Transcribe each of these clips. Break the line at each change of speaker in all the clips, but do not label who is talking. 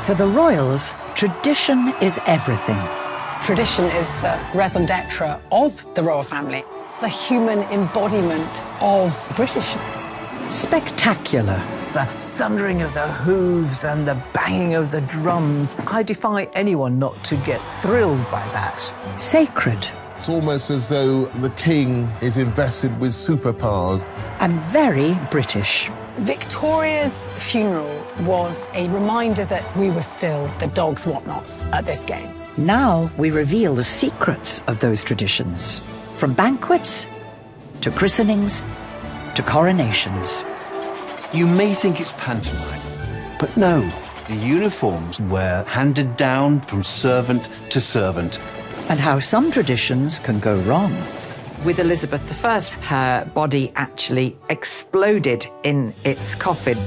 For the royals, tradition is everything.
Tradition is the raison d'etre of the royal family, the human embodiment of Britishness.
Spectacular.
The thundering of the hooves and the banging of the drums. I defy anyone not to get thrilled by that.
Sacred.
It's almost as though the king is invested with superpowers.
And very British.
Victoria's funeral was a reminder that we were still the dog's whatnots at this game.
Now we reveal the secrets of those traditions. From banquets, to christenings, to coronations.
You may think it's pantomime, but no. The uniforms were handed down from servant to servant.
And how some traditions can go wrong.
With Elizabeth I, her body actually exploded in its coffin.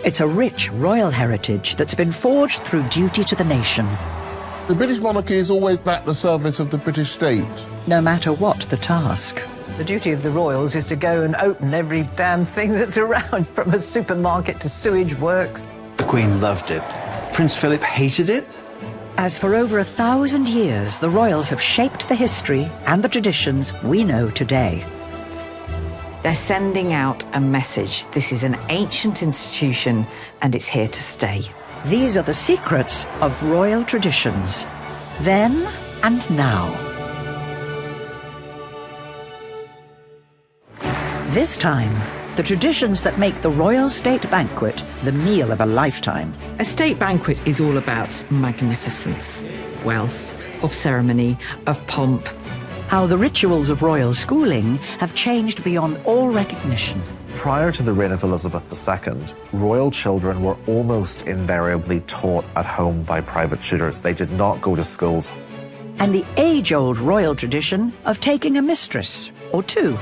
It's a rich royal heritage that's been forged through duty to the nation.
The British monarchy is always at the service of the British state.
No matter what the task.
The duty of the royals is to go and open every damn thing that's around, from a supermarket to sewage works.
The Queen loved it. Prince Philip hated it.
As for over 1,000 years, the royals have shaped the history and the traditions we know today.
They're sending out a message. This is an ancient institution and it's here to stay.
These are the secrets of royal traditions, then and now. This time, the traditions that make the royal state banquet the meal of a lifetime.
A state banquet is all about magnificence, wealth, of ceremony, of pomp.
How the rituals of royal schooling have changed beyond all recognition.
Prior to the reign of Elizabeth II, royal children were almost invariably taught at home by private tutors. They did not go to schools.
And the age-old royal tradition of taking a mistress, or two,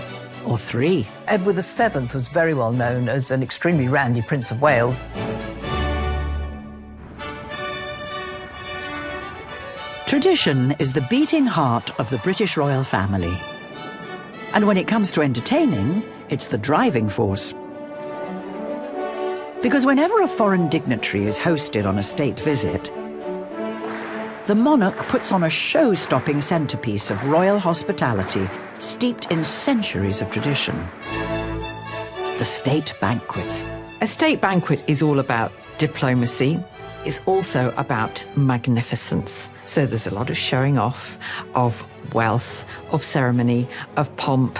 or three.
Edward VII was very well known as an extremely randy Prince of Wales.
Tradition is the beating heart of the British royal family. And when it comes to entertaining, it's the driving force. Because whenever a foreign dignitary is hosted on a state visit, the monarch puts on a show-stopping centerpiece of royal hospitality steeped in centuries of tradition. The state banquet.
A state banquet is all about diplomacy. It's also about magnificence. So there's a lot of showing off of wealth, of ceremony, of pomp.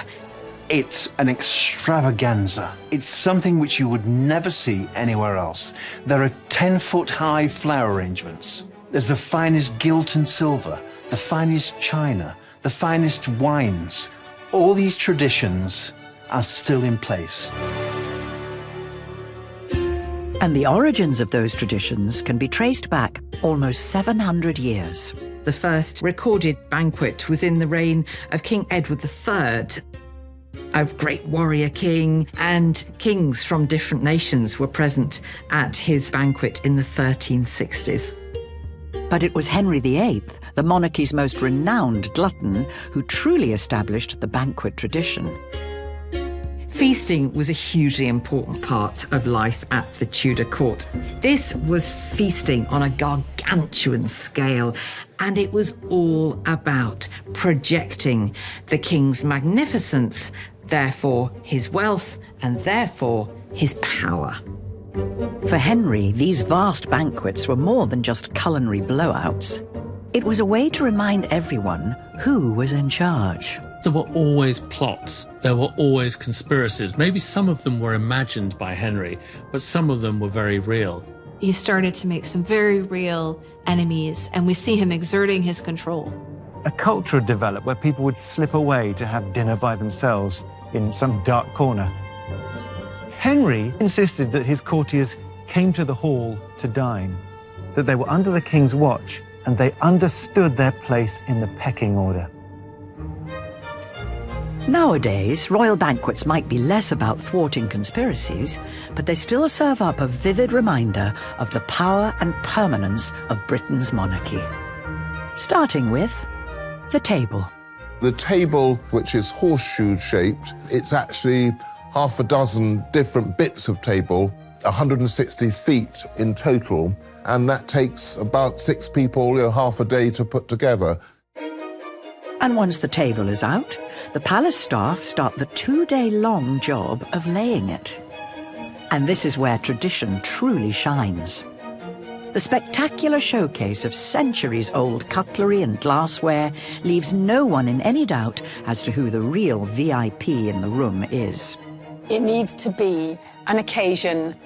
It's an extravaganza. It's something which you would never see anywhere else. There are 10-foot-high flower arrangements. There's the finest gilt and silver, the finest china, the finest wines. All these traditions are still in place.
And the origins of those traditions can be traced back almost 700 years.
The first recorded banquet was in the reign of King Edward III, a great warrior king, and kings from different nations were present at his banquet in the 1360s.
But it was Henry VIII, the monarchy's most renowned glutton, who truly established the banquet tradition.
Feasting was a hugely important part of life at the Tudor court. This was feasting on a gargantuan scale, and it was all about projecting the king's magnificence, therefore his wealth, and therefore his power.
For Henry, these vast banquets were more than just culinary blowouts. It was a way to remind everyone who was in charge.
There were always plots. There were always conspiracies. Maybe some of them were imagined by Henry, but some of them were very real.
He started to make some very real enemies, and we see him exerting his control.
A culture developed where people would slip away to have dinner by themselves in some dark corner. Henry insisted that his courtiers came to the hall to dine, that they were under the king's watch, and they understood their place in the pecking order.
Nowadays, royal banquets might be less about thwarting conspiracies, but they still serve up a vivid reminder of the power and permanence of Britain's monarchy. Starting with the table.
The table, which is horseshoe-shaped, it's actually half a dozen different bits of table 160 feet in total, and that takes about 6 people, half a day to put together.
And once the table is out, the palace staff start the 2-day-long job of laying it. And this is where tradition truly shines. The spectacular showcase of centuries-old cutlery and glassware leaves no one in any doubt as to who the real VIP in the room is.
It needs to be an occasion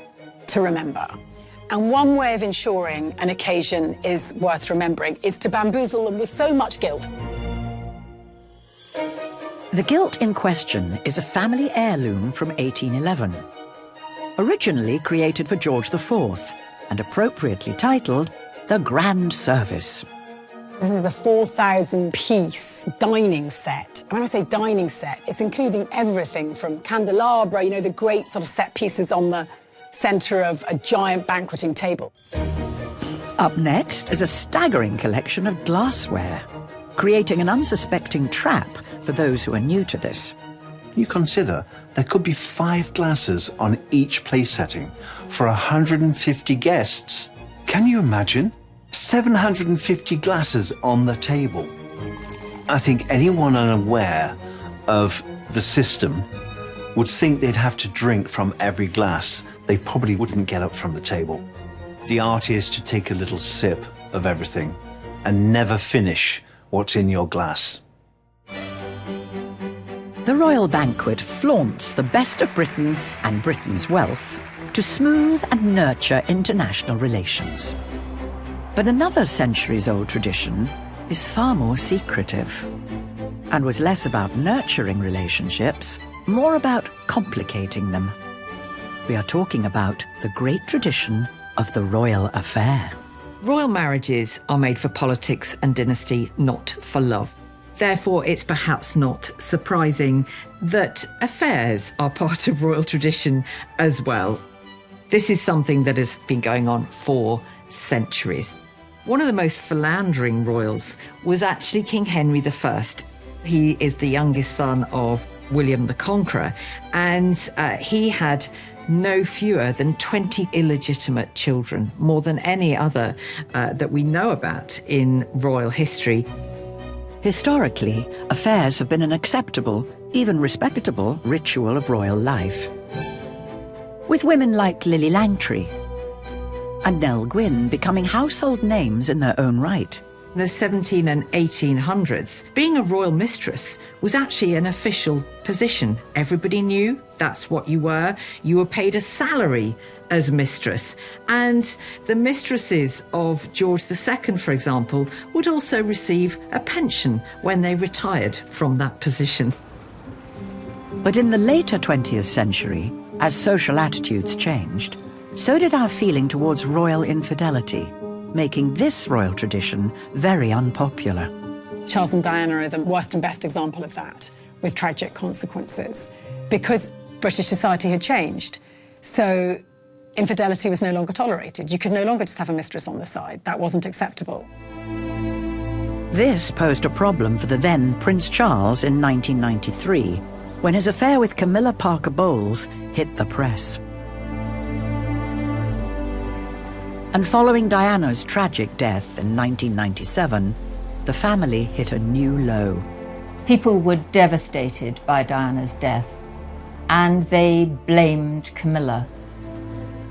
to remember. And one way of ensuring an occasion is worth remembering is to bamboozle them with so much gilt.
The gilt in question is a family heirloom from 1811. Originally created for George IV and appropriately titled the Grand Service.
This is a 4,000-piece dining set. And when I say dining set, it's including everything from candelabra, the great sort of set pieces on the centre of a giant banqueting table.
Up next is a staggering collection of glassware, creating an unsuspecting trap for those who are new to this.
You consider there could be 5 glasses on each place setting for 150 guests. Can you imagine? 750 glasses on the table. I think anyone unaware of the system would think they'd have to drink from every glass. They probably wouldn't get up from the table. The art is to take a little sip of everything and never finish what's in your glass.
The royal banquet flaunts the best of Britain and Britain's wealth to smooth and nurture international relations. But another centuries-old tradition is far more secretive and was less about nurturing relationships, more about complicating them. We are talking about the great tradition of the royal affair.
Royal marriages are made for politics and dynasty, not for love. Therefore, it's perhaps not surprising that affairs are part of royal tradition as well. This is something that has been going on for centuries. One of the most philandering royals was actually King Henry I. He is the youngest son of William the Conqueror, and he had no fewer than 20 illegitimate children, more than any other that we know about in royal history.
Historically, affairs have been an acceptable, even respectable, ritual of royal life. With women like Lily Langtry and Nell Gwyn becoming household names in their own right.
In the 1700s and 1800s, being a royal mistress was actually an official position. Everybody knew that's what you were. You were paid a salary as mistress. And the mistresses of George II, for example, would also receive a pension when they retired from that position.
But in the later 20th century, as social attitudes changed, so did our feeling towards royal infidelity, making this royal tradition very unpopular.
Charles and Diana are the worst and best example of that, with tragic consequences, because British society had changed. So infidelity was no longer tolerated. You could no longer just have a mistress on the side. That wasn't acceptable.
This posed a problem for the then Prince Charles in 1993, when his affair with Camilla Parker Bowles hit the press. And following Diana's tragic death in 1997, the family hit a new low.
People were devastated by Diana's death, and they blamed Camilla.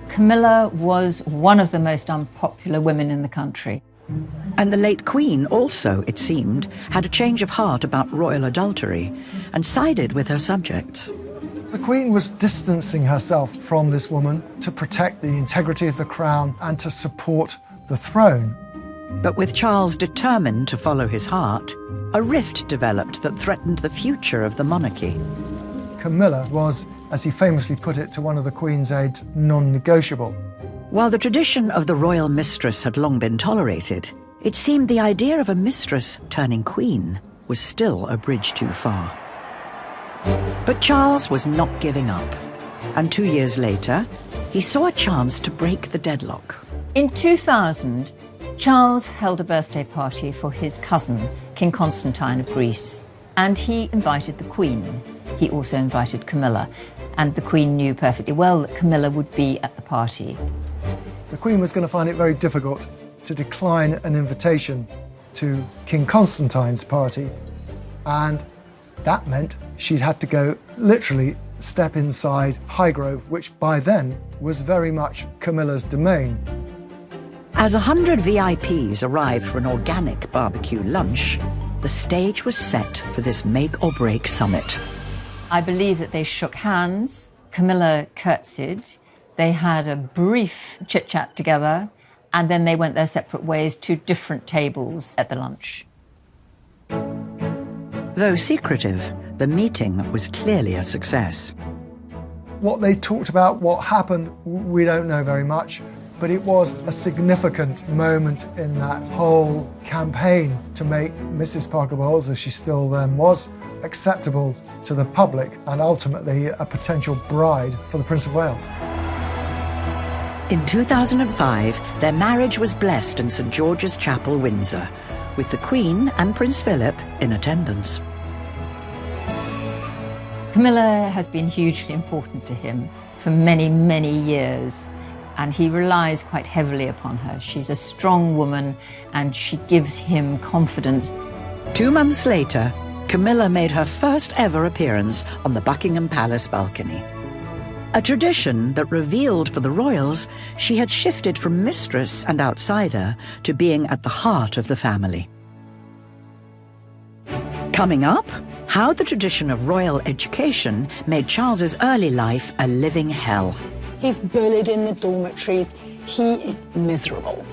Camilla was one of the most unpopular women in the country.
And the late Queen also, it seemed, had a change of heart about royal adultery and sided with her subjects.
The Queen was distancing herself from this woman to protect the integrity of the crown and to support the throne.
But with Charles determined to follow his heart, a rift developed that threatened the future of the monarchy.
Camilla was, as he famously put it to one of the Queen's aides, non-negotiable.
While the tradition of the royal mistress had long been tolerated, it seemed the idea of a mistress turning queen was still a bridge too far. But Charles was not giving up, and 2 years later, he saw a chance to break the deadlock.
In 2000, Charles held a birthday party for his cousin, King Constantine of Greece, and he invited the Queen. He also invited Camilla. And the Queen knew perfectly well that Camilla would be at the party.
The Queen was going to find it very difficult to decline an invitation to King Constantine's party, and that meant she'd had to go literally step inside Highgrove, which by then was very much Camilla's domain.
As 100 VIPs arrived for an organic barbecue lunch, the stage was set for this make-or-break summit.
I believe that they shook hands, Camilla curtsied, they had a brief chit-chat together, and then they went their separate ways to different tables at the lunch.
Though secretive, the meeting was clearly a success.
What they talked about, what happened, we don't know very much, but it was a significant moment in that whole campaign to make Mrs. Parker Bowles, as she still then was, acceptable to the public and ultimately a potential bride for the Prince of Wales.
In 2005, their marriage was blessed in St George's Chapel, Windsor, with the Queen and Prince Philip in attendance.
Camilla has been hugely important to him for many, many years, and he relies quite heavily upon her. She's a strong woman, and she gives him confidence.
2 months later, Camilla made her first ever appearance on the Buckingham Palace balcony. A tradition that revealed for the royals she had shifted from mistress and outsider to being at the heart of the family. Coming up, how the tradition of royal education made Charles's early life a living hell.
He's bullied in the dormitories. He is miserable.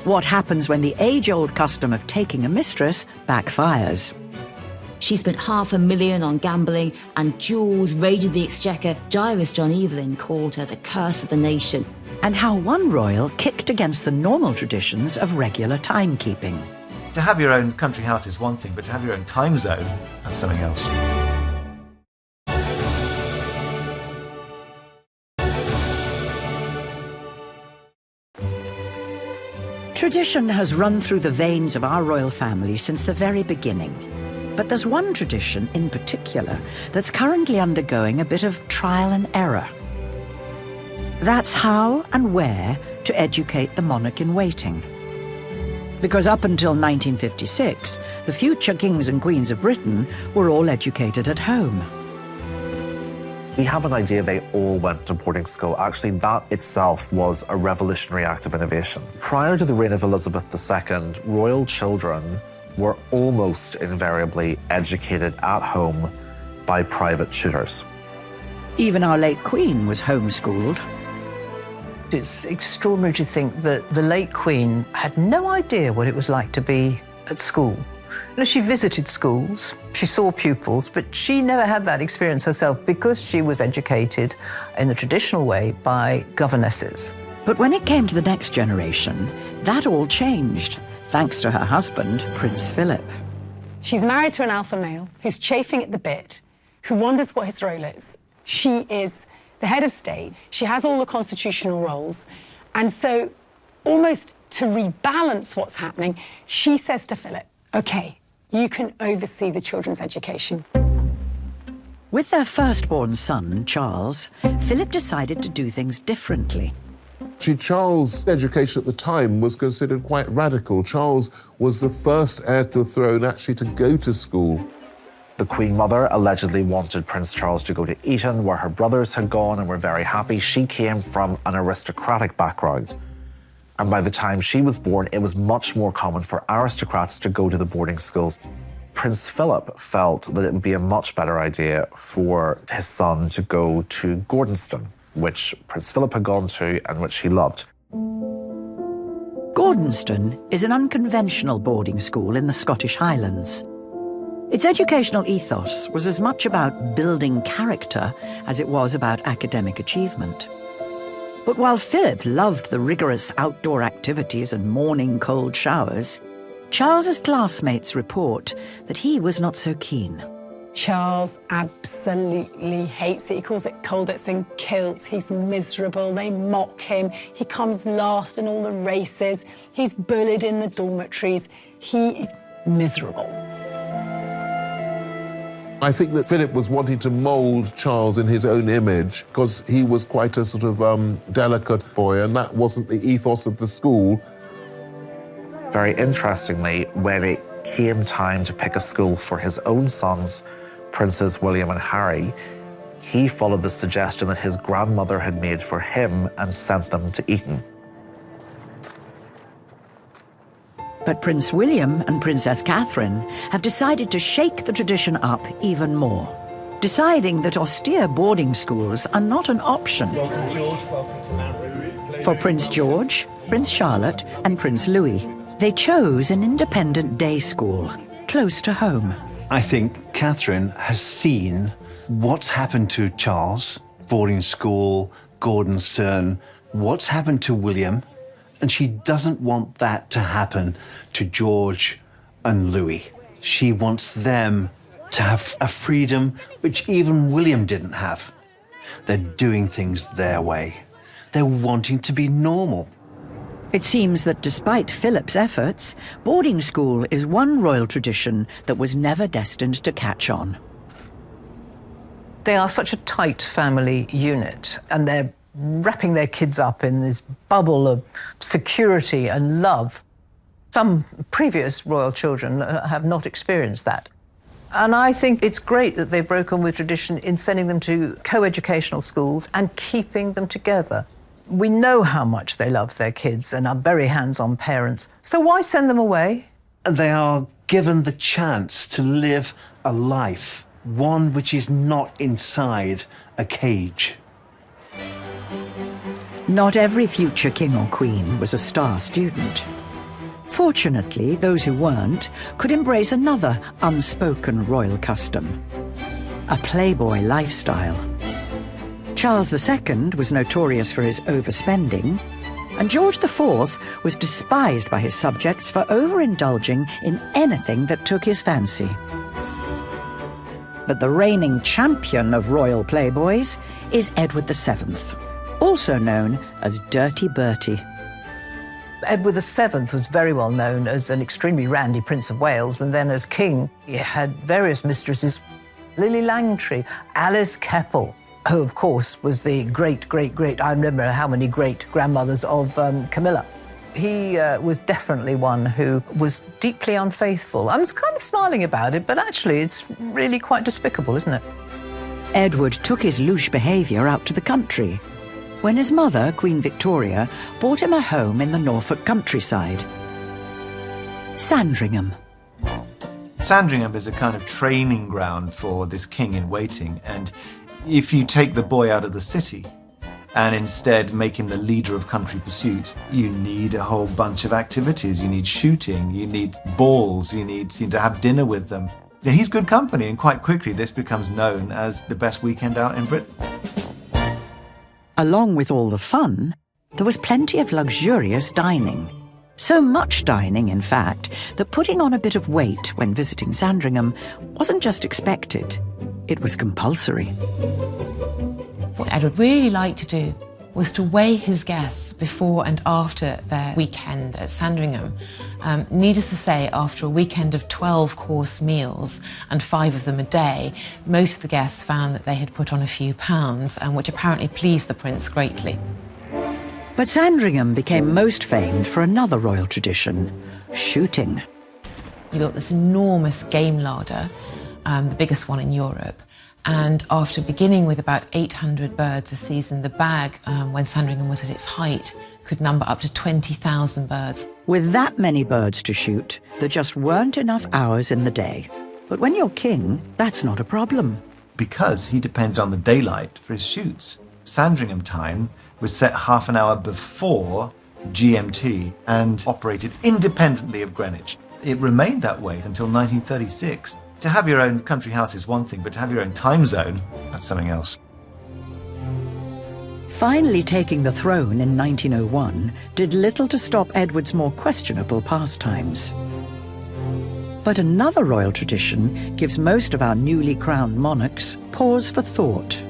What happens when the age-old custom of taking a mistress backfires?
She spent $500,000 on gambling, and jewels raided the exchequer. Gyrus John Evelyn called her the curse of the nation.
And how one royal kicked against the normal traditions of regular timekeeping.
To have your own country house is one thing, but to have your own time zone, that's something else.
Tradition has run through the veins of our royal family since the very beginning. But there's one tradition in particular that's currently undergoing a bit of trial and error. That's how and where to educate the monarch-in-waiting. Because up until 1956, the future kings and queens of Britain were all educated at home.
We have an idea they all went to boarding school. Actually, that itself was a revolutionary act of innovation. Prior to the reign of Elizabeth II, royal children were almost invariably educated at home by private tutors.
Even our late Queen was homeschooled.
It's extraordinary to think that the late Queen had no idea what it was like to be at school. You know, she visited schools, she saw pupils, but she never had that experience herself because she was educated in the traditional way by governesses.
But when it came to the next generation, that all changed, thanks to her husband, Prince Philip.
She's married to an alpha male who's chafing at the bit, who wonders what his role is. She is the head of state. She has all the constitutional roles. And so, almost to rebalance what's happening, she says to Philip, OK, you can oversee the children's education.
With their firstborn son, Charles, Philip decided to do things differently.
Charles' education at the time was considered quite radical. Charles was the first heir to the throne actually to go to school.
The Queen Mother allegedly wanted Prince Charles to go to Eton, where her brothers had gone and were very happy. She came from an aristocratic background. And by the time she was born, it was much more common for aristocrats to go to the boarding schools. Prince Philip felt that it would be a much better idea for his son to go to Gordonston, which Prince Philip had gone to and which he loved.
Gordonston is an unconventional boarding school in the Scottish Highlands. Its educational ethos was as much about building character as it was about academic achievement. But while Philip loved the rigorous outdoor activities and morning cold showers, Charles's classmates report that he was not so keen.
Charles absolutely hates it. He calls it coldets and kilts. He's miserable. They mock him. He comes last in all the races. He's bullied in the dormitories. He is miserable.
I think that Philip was wanting to mould Charles in his own image because he was quite a sort of delicate boy, and that wasn't the ethos of the school.
Very interestingly, when it came time to pick a school for his own sons, Princes William and Harry, he followed the suggestion that his grandmother had made for him and sent them to Eton.
But Prince William and Princess Catherine have decided to shake the tradition up even more, deciding that austere boarding schools are not an option.
Welcome, George. Welcome to Mount.
For Prince George, Prince Charlotte, and Prince Louis, they chose an independent day school, close to home.
I think Catherine has seen what's happened to Charles, boarding school, Gordonstoun, what's happened to William, and she doesn't want that to happen to George and Louis. She wants them to have a freedom which even William didn't have. They're doing things their way. They're wanting to be normal.
It seems that despite Philip's efforts, boarding school is one royal tradition that was never destined to catch on.
They are such a tight family unit, and they're wrapping their kids up in this bubble of security and love. Some previous royal children have not experienced that. And I think it's great that they've broken with tradition in sending them to co-educational schools and keeping them together. We know how much they love their kids and are very hands-on parents, so why send them away?
They are given the chance to live a life, one which is not inside a cage.
Not every future king or queen was a star student. Fortunately, those who weren't could embrace another unspoken royal custom: a playboy lifestyle. Charles II was notorious for his overspending, and George IV was despised by his subjects for overindulging in anything that took his fancy. But the reigning champion of royal playboys is Edward VII, also known as Dirty Bertie.
Edward VII was very well known as an extremely randy Prince of Wales, and then as king, he had various mistresses: Lily Langtry, Alice Keppel, who, of course, was the great, I remember how many great-grandmothers of Camilla. He was definitely one who was deeply unfaithful. I was kind of smiling about it, but actually it's really quite despicable, isn't it?
Edward took his louche behaviour out to the country, when his mother, Queen Victoria, bought him a home in the Norfolk countryside. Sandringham.
Sandringham is a kind of training ground for this king-in-waiting, and if you take the boy out of the city and instead make him the leader of country pursuits, you need a whole bunch of activities. You need shooting, you need balls, you need to have dinner with them. Now, he's good company, and quite quickly this becomes known as the best weekend out in Britain.
Along with all the fun, there was plenty of luxurious dining. So much dining, in fact, that putting on a bit of weight when visiting Sandringham wasn't just expected, it was compulsory.
What Edward really liked to do was to weigh his guests before and after their weekend at Sandringham. Needless to say, after a weekend of 12-course meals, and 5 of them a day, most of the guests found that they had put on a few pounds, which apparently pleased the prince greatly.
But Sandringham became most famed for another royal tradition: shooting.
He built this enormous game larder, the biggest one in Europe. And after beginning with about 800 birds a season, the bag, when Sandringham was at its height, could number up to 20,000 birds.
With that many birds to shoot, there just weren't enough hours in the day. But when you're king, that's not a problem.
Because he depended on the daylight for his shoots. Sandringham time was set half an hour before GMT and operated independently of Greenwich. It remained that way until 1936. To have your own country house is one thing, but to have your own time zone, that's something else.
Finally taking the throne in 1901 did little to stop Edward's more questionable pastimes. But another royal tradition gives most of our newly crowned monarchs pause for thought.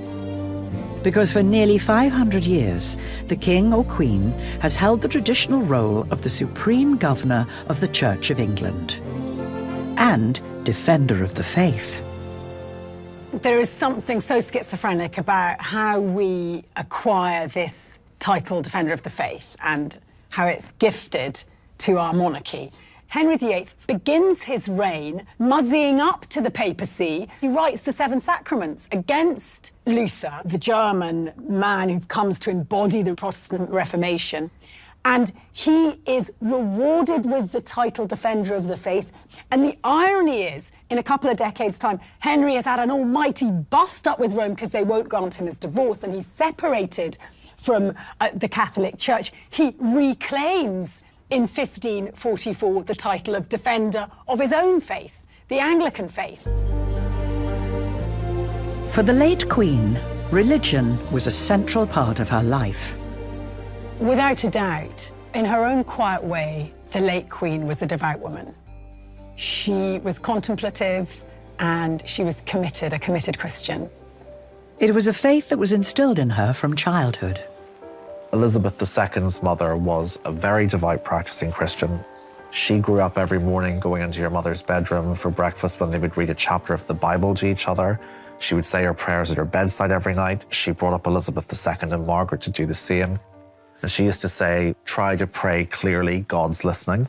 Because for nearly 500 years, the king or queen has held the traditional role of the supreme governor of the Church of England and defender of the faith.
There is something so schizophrenic about how we acquire this title, Defender of the Faith, and how it's gifted to our monarchy. Henry VIII begins his reign muzzying up to the papacy. He writes the Seven Sacraments against Luther, the German man who comes to embody the Protestant Reformation. And he is rewarded with the title Defender of the Faith. And the irony is, in a couple of decades' time, Henry has had an almighty bust up with Rome because they won't grant him his divorce, and he's separated from the Catholic Church. He reclaims in 1544 the title of Defender of his own faith, the Anglican faith.
For the late Queen, religion was a central part of her life.
Without a doubt, in her own quiet way, the late Queen was a devout woman. She was contemplative and she was committed, a committed Christian.
It was a faith that was instilled in her from childhood.
Elizabeth II's mother was a very devout practicing Christian. She grew up every morning going into your mother's bedroom for breakfast when they would read a chapter of the Bible to each other. She would say her prayers at her bedside every night. She brought up Elizabeth II and Margaret to do the same. And she used to say, try to pray clearly, God's listening.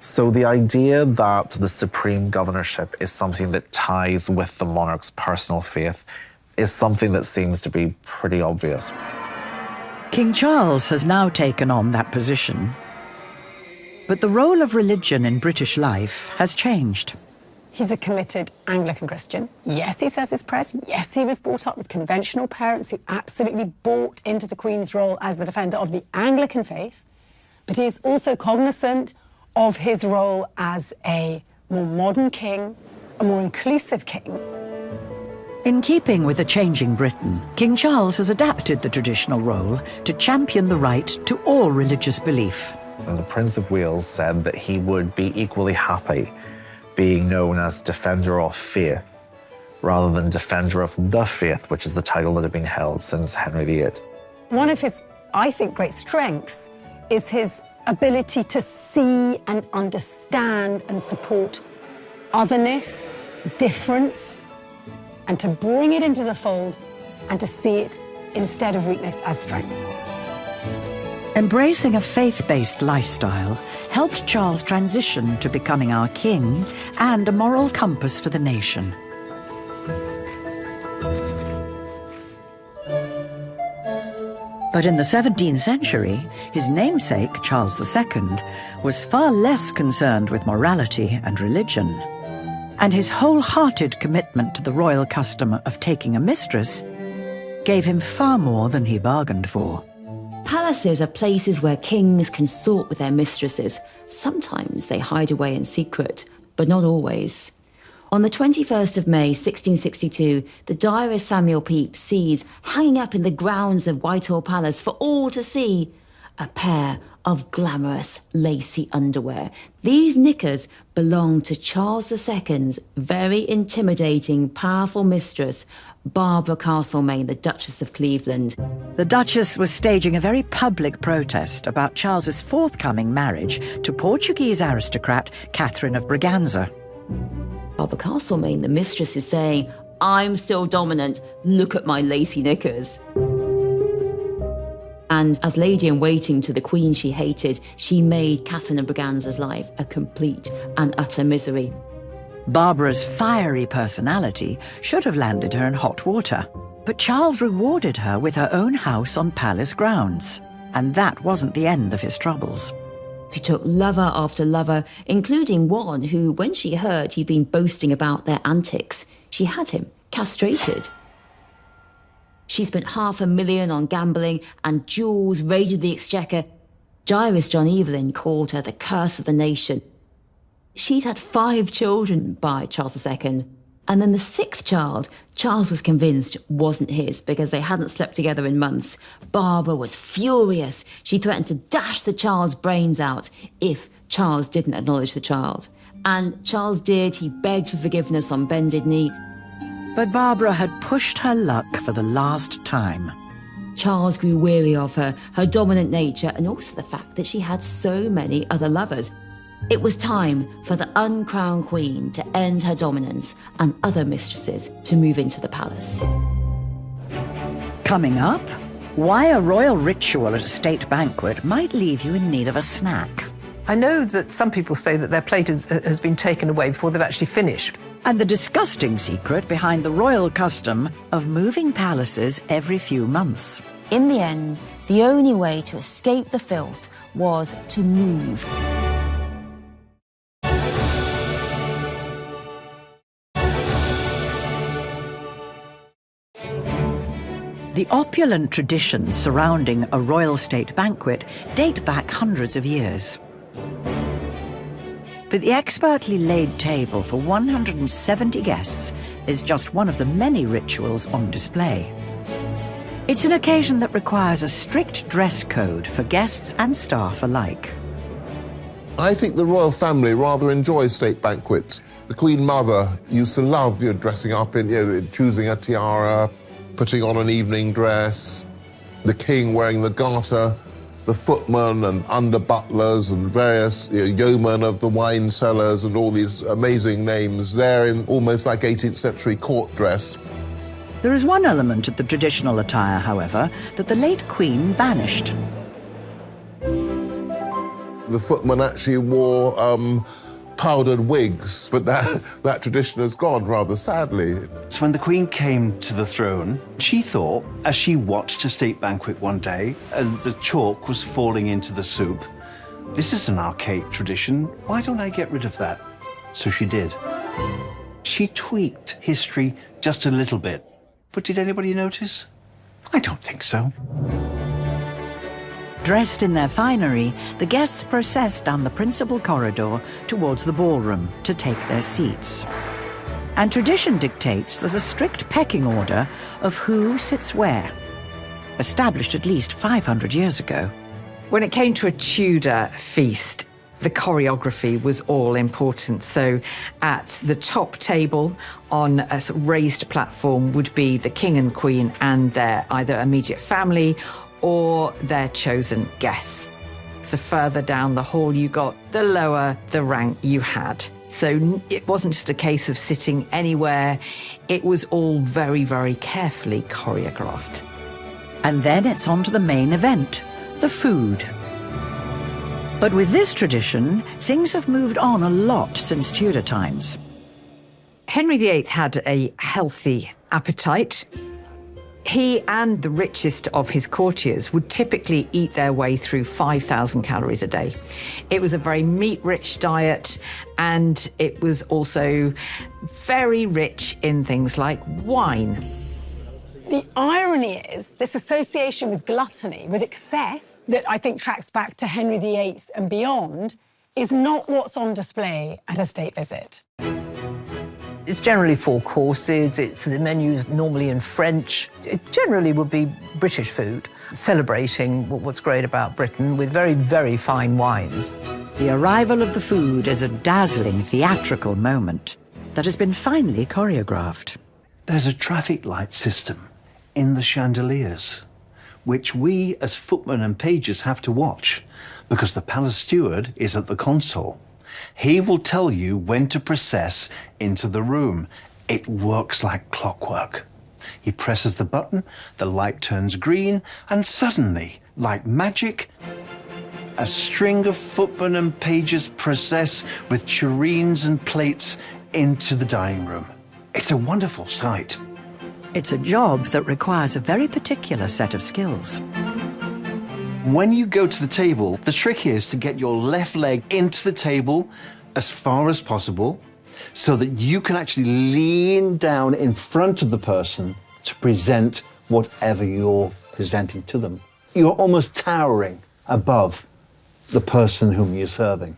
So the idea that the supreme governorship is something that ties with the monarch's personal faith is something that seems to be pretty obvious.
King Charles has now taken on that position. But the role of religion in British life has changed.
He's a committed Anglican Christian. Yes, he says his prayers. Yes, he was brought up with conventional parents who absolutely bought into the Queen's role as the defender of the Anglican faith. But he is also cognizant of his role as a more modern king, a more inclusive king.
In keeping with a changing Britain, King Charles has adapted the traditional role to champion the right to all religious belief.
And the Prince of Wales said that he would be equally happy being known as Defender of Faith rather than Defender of the Faith, which is the title that had been held since Henry VIII.
One of his, I think, great strengths is his ability to see and understand and support otherness, difference, and to bring it into the fold and to see it instead of weakness as strength.
Embracing a faith-based lifestyle helped Charles transition to becoming our king and a moral compass for the nation. But in the 17th century, his namesake, Charles II, was far less concerned with morality and religion. And his wholehearted commitment to the royal custom of taking a mistress gave him far more than he bargained for.
Palaces are places where kings consort with their mistresses. Sometimes they hide away in secret, but not always. On the 21st of May, 1662, the diarist Samuel Pepys sees, hanging up in the grounds of Whitehall Palace for all to see, a pair of glamorous, lacy underwear. These knickers belonged to Charles II's very intimidating, powerful mistress, Barbara Castlemaine, the Duchess of Cleveland.
The Duchess was staging a very public protest about Charles's forthcoming marriage to Portuguese aristocrat Catherine of Braganza.
Barbara Castlemaine, the mistress, is saying, I'm still dominant, look at my lacy knickers. And as lady-in-waiting to the Queen she hated, she made Catherine of Braganza's life a complete and utter misery.
Barbara's fiery personality should have landed her in hot water, but Charles rewarded her with her own house on palace grounds, and that wasn't the end of his troubles.
She took lover after lover, including one who, when she heard he'd been boasting about their antics, she had him castrated. She spent $500,000 on gambling, and jewels raided the exchequer. Diarist John Evelyn called her the curse of the nation. She'd had 5 children by Charles II, and then the 6th child, Charles was convinced wasn't his because they hadn't slept together in months. Barbara was furious. She threatened to dash the child's brains out if Charles didn't acknowledge the child. And Charles did. He begged for forgiveness on bended knee.
But Barbara had pushed her luck for the last time.
Charles grew weary of her dominant nature, and also the fact that she had so many other lovers. It was time for the uncrowned queen to end her dominance and other mistresses to move into the palace.
Coming up, why a royal ritual at a state banquet might leave you in need of a snack.
I know that some people say that their plate has been taken away before they've actually finished.
And the disgusting secret behind the royal custom of moving palaces every few months.
In the end, the only way to escape the filth was to move.
The opulent traditions surrounding a royal state banquet date back hundreds of years. But the expertly laid table for 170 guests is just one of the many rituals on display. It's an occasion that requires a strict dress code for guests and staff alike.
I think the royal family rather enjoys state banquets. The Queen Mother used to love dressing up in, choosing a tiara, putting on an evening dress, the king wearing the garter, the footmen and under-butlers and various yeomen of the wine cellars and all these amazing names. They're in almost like 18th century court dress.
There is one element of the traditional attire, however, that the late Queen banished.
The footmen actually wore powdered wigs, but that tradition has gone, rather sadly.
So when the Queen came to the throne, she thought, as she watched a state banquet one day, and the chalk was falling into the soup, this is an archaic tradition, why don't I get rid of that? So she did. She tweaked history just a little bit. But did anybody notice? I don't think so.
Dressed in their finery, the guests process down the principal corridor towards the ballroom to take their seats. And tradition dictates there's a strict pecking order of who sits where, established at least 500 years ago.
When it came to a Tudor feast, the choreography was all important. So at the top table on a raised platform would be the king and queen and their either immediate family or their chosen guests. The further down the hall you got, the lower the rank you had. So it wasn't just a case of sitting anywhere, it was all very, very carefully choreographed.
And then it's on to the main event, the food. But with this tradition, things have moved on a lot since Tudor times.
Henry VIII had a healthy appetite. He and the richest of his courtiers would typically eat their way through 5,000 calories a day. It was a very meat-rich diet, and it was also very rich in things like wine.
The irony is this association with gluttony, with excess, that I think tracks back to Henry VIII and beyond, is not what's on display at a state visit.
It's generally 4 courses, the menu's normally in French. It generally would be British food, celebrating what's great about Britain with very, very fine wines.
The arrival of the food is a dazzling theatrical moment that has been finely choreographed.
There's a traffic light system in the chandeliers, which we as footmen and pages have to watch, because the palace steward is at the console. He will tell you when to process into the room. It works like clockwork. He presses the button, the light turns green, and suddenly, like magic, a string of footmen and pages process with tureens and plates into the dining room. It's a wonderful sight.
It's a job that requires a very particular set of skills.
When you go to the table, the trick is to get your left leg into the table as far as possible so that you can actually lean down in front of the person to present whatever you're presenting to them. You're almost towering above the person whom you're serving.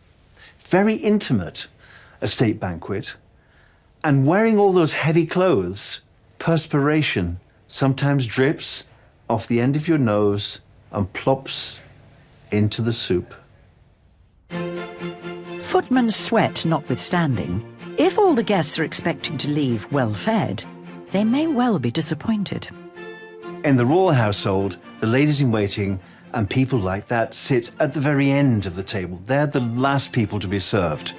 Very intimate, a state banquet. And wearing all those heavy clothes, perspiration sometimes drips off the end of your nose and plops into the soup.
Footman's sweat notwithstanding, if all the guests are expecting to leave well-fed, they may well be disappointed.
In the royal household, the ladies-in-waiting And people like that sit at the very end of the table. They're the last people to be served.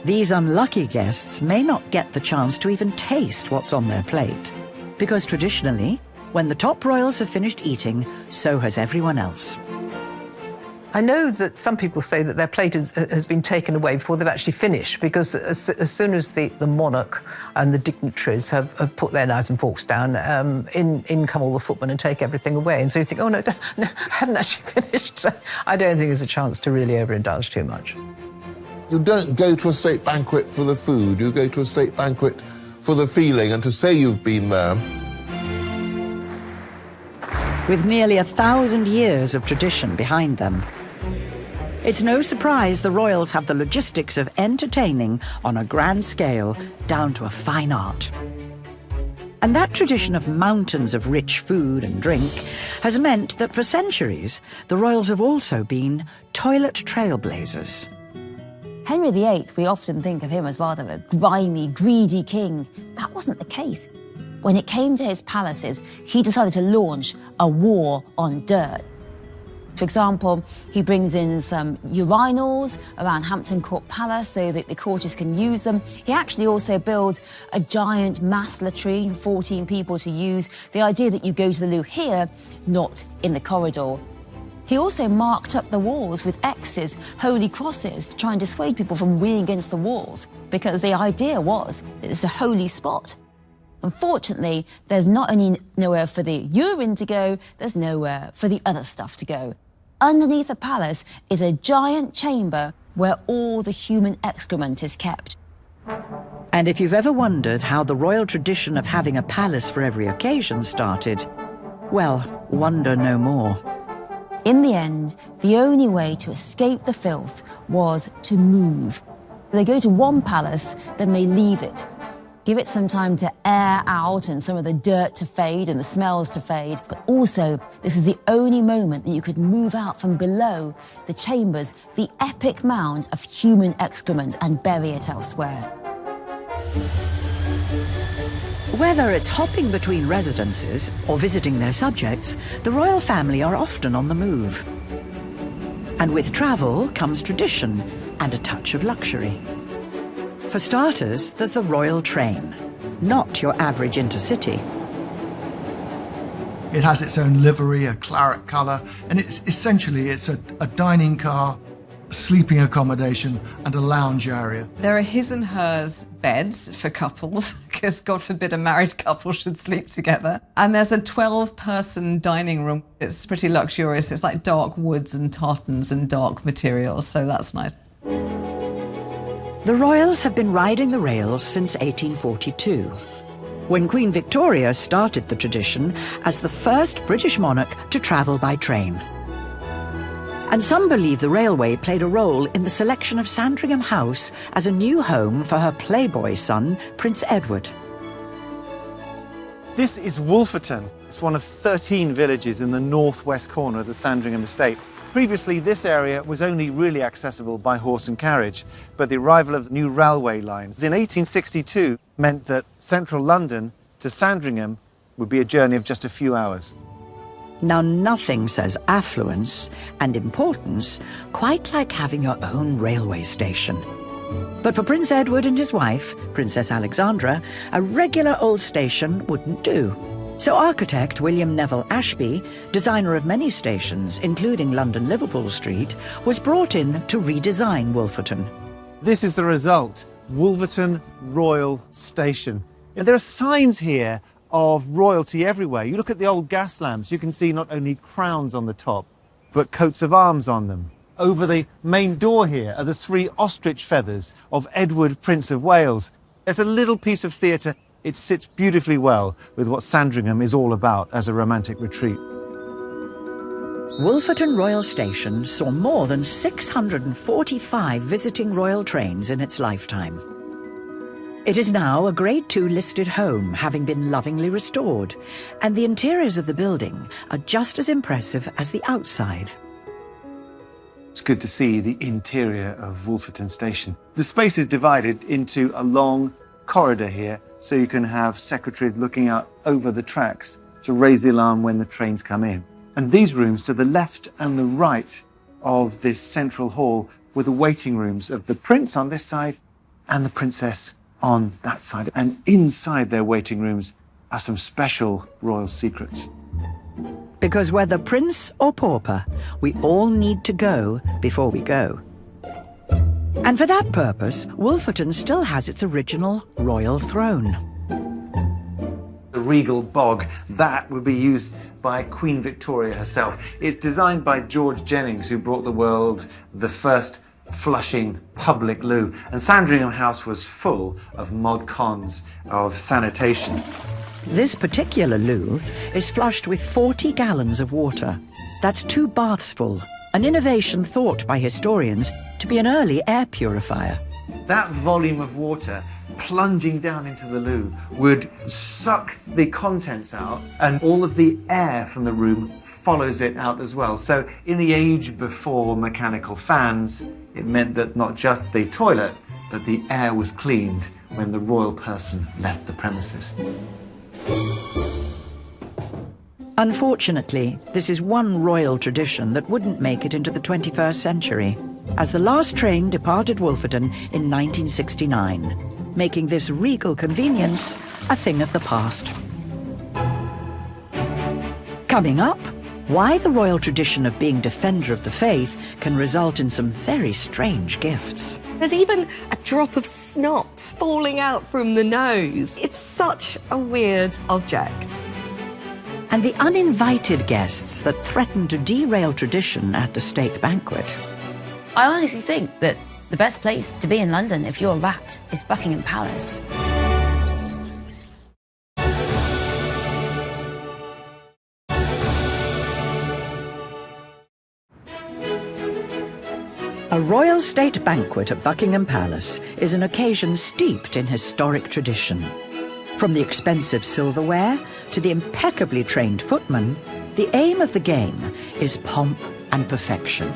These unlucky guests may not get the chance to even taste what's on their plate, because traditionally, when the top royals have finished eating, so has everyone else.
I know that some people say that their plate has been taken away before they've actually finished, because as soon as the monarch and the dignitaries have put their knives and forks down, in come all the footmen and take everything away. And so you think, oh, no, I hadn't actually finished. So I don't think there's a chance to really overindulge too much.
You don't go to a state banquet for the food, you go to a state banquet for the feeling and to say you've been there.
With nearly 1,000 years of tradition behind them, it's no surprise the royals have the logistics of entertaining on a grand scale down to a fine art. And that tradition of mountains of rich food and drink has meant that for centuries, the royals have also been toilet trailblazers.
Henry VIII, we often think of him as rather a grimy, greedy king. That wasn't the case. When it came to his palaces, he decided to launch a war on dirt. For example, he brings in some urinals around Hampton Court Palace so that the courtiers can use them. He actually also builds a giant mass latrine, 14 people to use. The idea that you go to the loo here, not in the corridor. He also marked up the walls with X's, holy crosses, to try and dissuade people from leaning against the walls, because the idea was that it's a holy spot. Unfortunately, there's not only nowhere for the urine to go, there's nowhere for the other stuff to go. Underneath the palace is a giant chamber where all the human excrement is kept.
And if you've ever wondered how the royal tradition of having a palace for every occasion started, well, wonder no more.
In the end, the only way to escape the filth was to move. They go to one palace, then they leave it. Give it some time to air out and some of the dirt to fade and the smells to fade. But also, this is the only moment that you could move out from below the chambers, the epic mound of human excrement, and bury it elsewhere.
Whether it's hopping between residences or visiting their subjects, the royal family are often on the move. And with travel comes tradition and a touch of luxury. For starters, there's the royal train, not your average intercity.
It has its own livery, a claret colour, and it's a dining car, sleeping accommodation, and a lounge area.
There are his and hers beds for couples, because God forbid a married couple should sleep together. And there's a 12-person dining room. It's pretty luxurious. It's like dark woods and tartans and dark materials, so that's nice.
The royals have been riding the rails since 1842, when Queen Victoria started the tradition as the first British monarch to travel by train. And some believe the railway played a role in the selection of Sandringham House as a new home for her playboy son, Prince Edward.
This is Wolferton. It's one of 13 villages in the northwest corner of the Sandringham estate. Previously, this area was only really accessible by horse and carriage, but the arrival of the new railway lines in 1862 meant that central London to Sandringham would be a journey of just a few hours.
Now, nothing says affluence and importance quite like having your own railway station. But for Prince Edward and his wife, Princess Alexandra, a regular old station wouldn't do. So architect William Neville Ashby, designer of many stations, including London-Liverpool Street, was brought in to redesign Wolferton.
This is the result, Wolverton Royal Station. And there are signs here of royalty everywhere. You look at the old gas lamps, you can see not only crowns on the top, but coats of arms on them. Over the main door here are the 3 ostrich feathers of Edward, Prince of Wales. There's a little piece of theatre. It sits beautifully well with what Sandringham is all about as a romantic retreat.
Wolferton Royal Station saw more than 645 visiting royal trains in its lifetime. It is now a Grade 2 listed home, having been lovingly restored, and the interiors of the building are just as impressive as the outside.
It's good to see the interior of Wolferton Station. The space is divided into a long corridor here, so you can have secretaries looking out over the tracks to raise the alarm when the trains come in.
And these rooms to the left and the right of this central hall were the waiting rooms of the prince on this side and the princess on that side. And inside their waiting rooms are some special royal secrets.
Because whether prince or pauper, we all need to go before we go. And for that purpose, Wolferton still has its original royal throne.
The regal bog, that would be used by Queen Victoria herself. It's designed by George Jennings, who brought the world the first flushing public loo. And Sandringham House was full of mod cons of sanitation.
This particular loo is flushed with 40 gallons of water. That's 2 baths full, an innovation thought by historians to be an early air purifier.
That volume of water plunging down into the loo would suck the contents out, and all of the air from the room follows it out as well. So in the age before mechanical fans, it meant that not just the toilet, but the air was cleaned when the royal person left the premises.
Unfortunately, this is one royal tradition that wouldn't make it into the 21st century, as the last train departed Wolferton in 1969, making this regal convenience a thing of the past. Coming up, why the royal tradition of being defender of the faith can result in some very strange gifts.
There's even a drop of snot falling out from the nose. It's such a weird object.
And the uninvited guests that threaten to derail tradition at the state banquet.
I honestly think that the best place to be in London if you're a rat is Buckingham Palace.
A royal state banquet at Buckingham Palace is an occasion steeped in historic tradition. From the expensive silverware to the impeccably trained footmen, the aim of the game is pomp and perfection.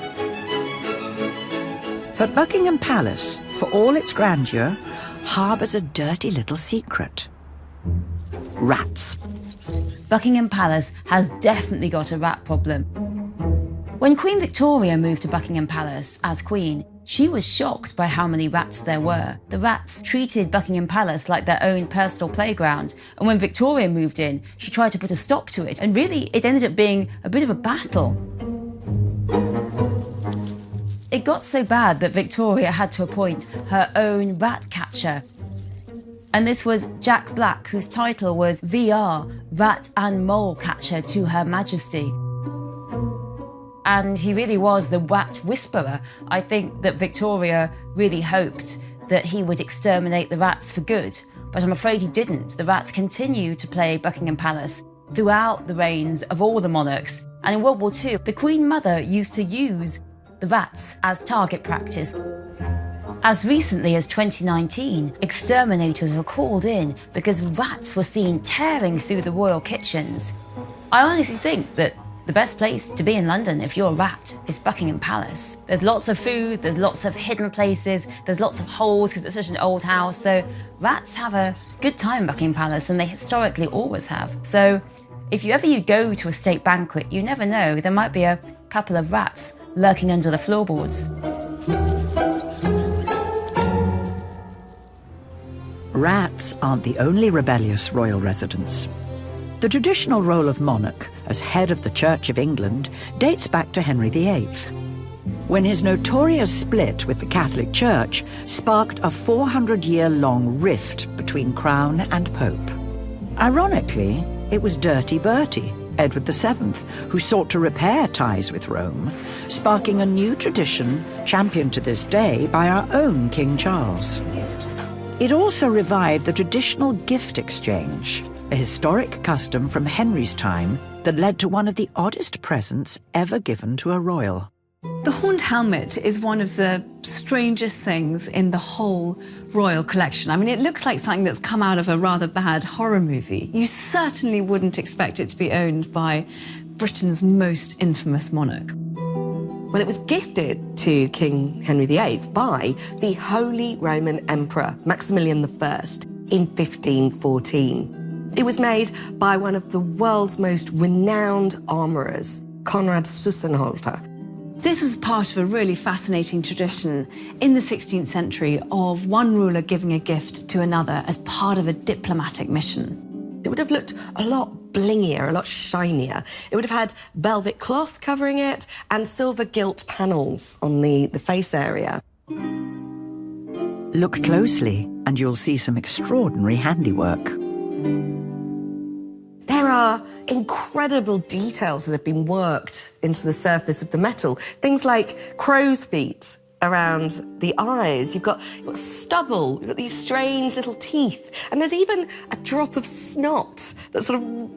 But Buckingham Palace, for all its grandeur, harbours a dirty little secret. Rats.
Buckingham Palace has definitely got a rat problem. When Queen Victoria moved to Buckingham Palace as Queen, she was shocked by how many rats there were. The rats treated Buckingham Palace like their own personal playground, and when Victoria moved in, she tried to put a stop to it, and really it ended up being a bit of a battle. It got so bad that Victoria had to appoint her own rat catcher. And this was Jack Black, whose title was VR, Rat and Mole Catcher to Her Majesty. And he really was the rat whisperer. I think that Victoria really hoped that he would exterminate the rats for good, but I'm afraid he didn't. The rats continued to plague Buckingham Palace throughout the reigns of all the monarchs. And in World War II, the Queen Mother used to use the rats as target practice. As recently as 2019, exterminators were called in because rats were seen tearing through the royal kitchens. I honestly think that the best place to be in London if you're a rat is Buckingham Palace. There's lots of food, there's lots of hidden places, there's lots of holes because it's such an old house, so rats have a good time in Buckingham Palace, and they historically always have. So if you ever go to a state banquet, you never know, there might be a couple of rats lurking under the floorboards.
Rats aren't the only rebellious royal residents. The traditional role of monarch as head of the Church of England dates back to Henry VIII, when his notorious split with the Catholic Church sparked a 400-year-long rift between Crown and Pope. Ironically, it was Dirty Bertie, Edward VII, who sought to repair ties with Rome, sparking a new tradition championed to this day by our own King Charles. It also revived the traditional gift exchange, a historic custom from Henry's time that led to one of the oddest presents ever given to a royal.
The horned helmet is one of the strangest things in the whole royal collection. I mean, it looks like something that's come out of a rather bad horror movie. You certainly wouldn't expect it to be owned by Britain's most infamous monarch.
Well, it was gifted to King Henry VIII by the Holy Roman Emperor Maximilian I in 1514. It was made by one of the world's most renowned armourers, Konrad Sussenhofer.
This was part of a really fascinating tradition in the 16th century of one ruler giving a gift to another as part of a diplomatic mission.
It would have looked a lot blingier, a lot shinier. It would have had velvet cloth covering it and silver gilt panels on the face area.
Look closely and you'll see some extraordinary handiwork.
There are incredible details that have been worked into the surface of the metal. Things like crow's feet around the eyes. You've got stubble, you've got these strange little teeth, and there's even a drop of snot that's sort of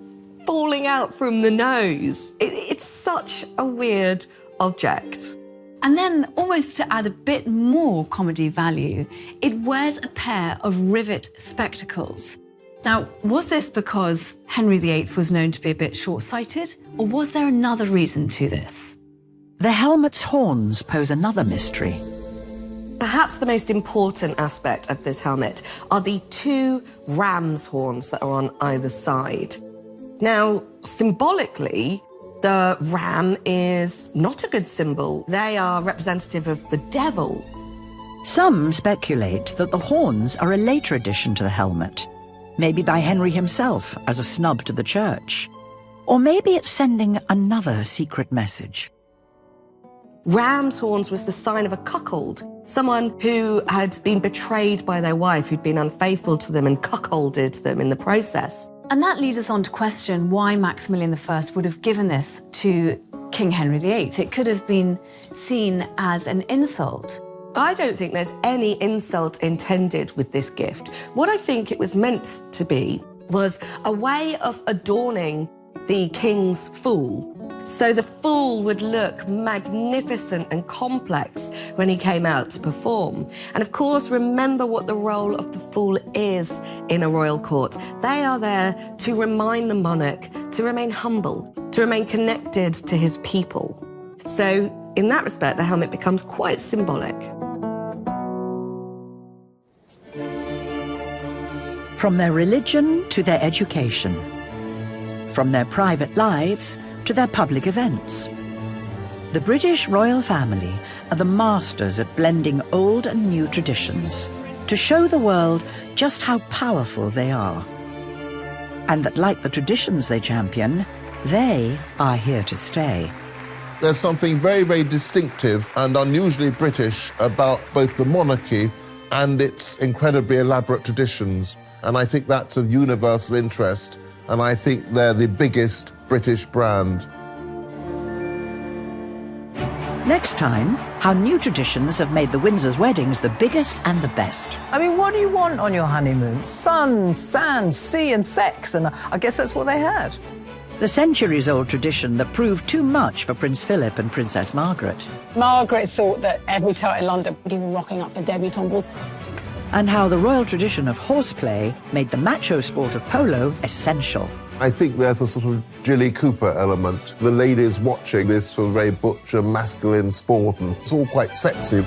falling out from the nose. It's such a weird object.
And then, almost to add a bit more comedy value, it wears a pair of rivet spectacles. Now, was this because Henry VIII was known to be a bit short-sighted, or was there another reason to this?
The helmet's horns pose another mystery.
Perhaps the most important aspect of this helmet are the two ram's horns that are on either side. Now, symbolically, the ram is not a good symbol. They are representative of the devil.
Some speculate that the horns are a later addition to the helmet, maybe by Henry himself as a snub to the church. Or maybe it's sending another secret message.
Ram's horns was the sign of a cuckold, someone who had been betrayed by their wife, who'd been unfaithful to them and cuckolded them in the process.
And that leads us on to question why Maximilian I would have given this to King Henry VIII. It could have been seen as an insult.
I don't think there's any insult intended with this gift. What I think it was meant to be was a way of adorning the king's fool, so the fool would look magnificent and complex when he came out to perform. And of course, remember what the role of the fool is in a royal court. They are there to remind the monarch to remain humble, to remain connected to his people. So in that respect, the helmet becomes quite symbolic.
From their religion to their education, from their private lives to their public events. The British royal family are the masters at blending old and new traditions to show the world just how powerful they are. And that, like the traditions they champion, they are here to stay.
There's something very, very distinctive and unusually British about both the monarchy and its incredibly elaborate traditions. And I think that's of universal interest. And I think they're the biggest British brand.
Next time, how new traditions have made the Windsors' weddings the biggest and the best.
I mean, what do you want on your honeymoon? Sun, sand, sea and sex, and I guess that's what they had.
The centuries-old tradition that proved too much for Prince Philip and Princess Margaret.
Margaret thought that every town in London, people rocking up for debutante balls.
And how the royal tradition of horseplay made the macho sport of polo essential.
I think there's a sort of Jilly Cooper element. The ladies watching this sort of very butch and masculine sport, and it's all quite sexy.